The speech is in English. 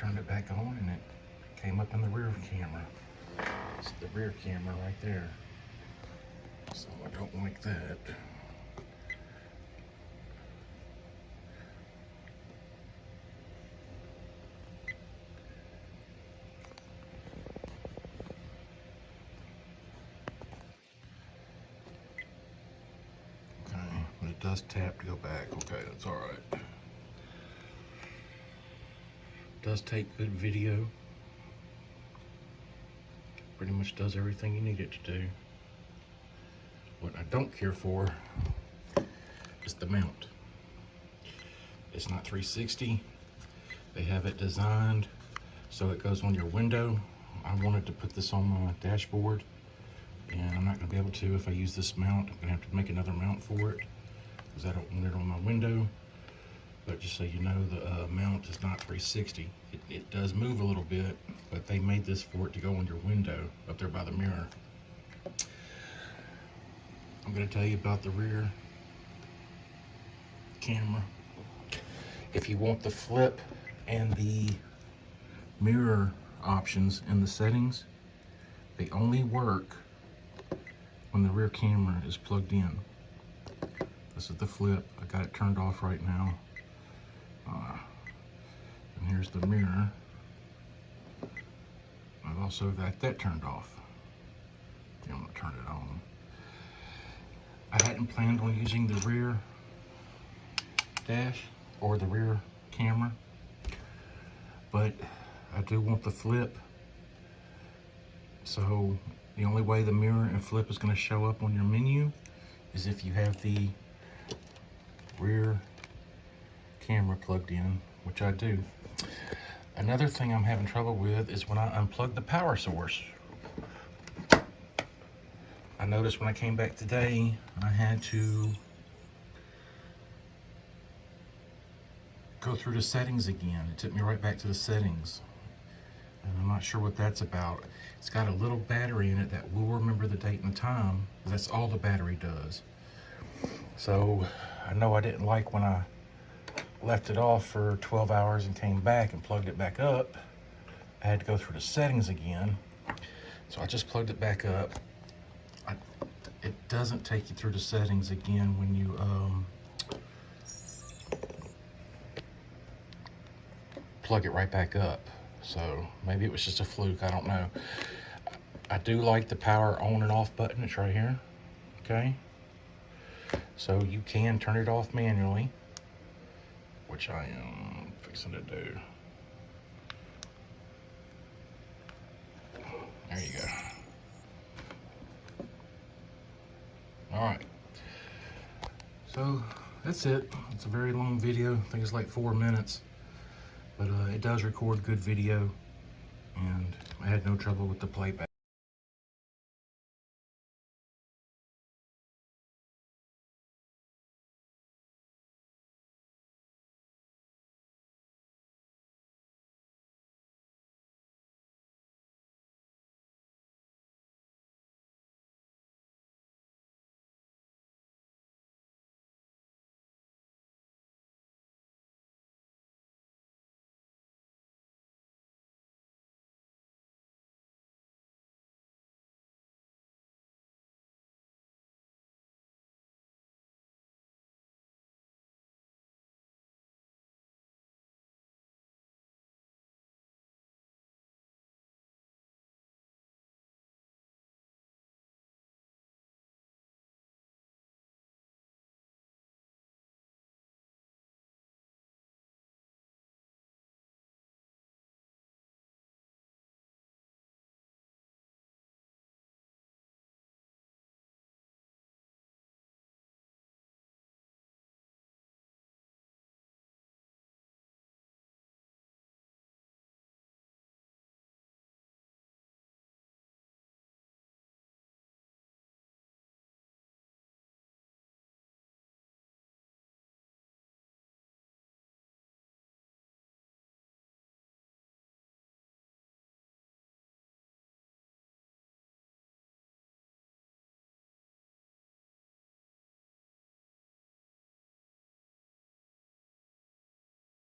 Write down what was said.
turned it back on and it came up in the rear camera. It's the rear camera right there. So I don't like that. Okay, but it does tap to go back. Okay, that's all right. It does take good video. Pretty much does everything you need it to do. What I don't care for is the mount. It's not 360. They have it designed so it goes on your window. I wanted to put this on my dashboard, and I'm not going to be able to if I use this mount. I'm going to have to make another mount for it because I don't want it on my window. But just so you know, the mount is not 360. It does move a little bit, but they made this for it to go on your window up there by the mirror. I'm going to tell you about the rear camera. If you want the flip and the mirror options in the settings, they only work when the rear camera is plugged in. This is the flip. I got it turned off right now. And here's the mirror. I've also got that turned off. I'm going to turn it on. I hadn't planned on using the rear dash or the rear camera, but I do want the flip. So the only way the mirror and flip is going to show up on your menu is if you have the rear camera plugged in, which I do. Another thing I'm having trouble with is when I unplug the power source. I noticed when I came back today, I had to go through the settings again. It took me right back to the settings. And I'm not sure what that's about. It's got a little battery in it that will remember the date and the time. That's all the battery does. So I know I didn't like when I left it off for 12 hours and came back and plugged it back up. I had to go through the settings again. So I just plugged it back up. It doesn't take you through the settings again when you plug it right back up. So maybe it was just a fluke, I don't know. I do like the power on and off button. It's right here, okay? So you can turn it off manually, which I am fixing to do. There you go. All right. So that's it. It's a very long video. I think it's like 4 minutes, but it does record good video, and I had no trouble with the playback.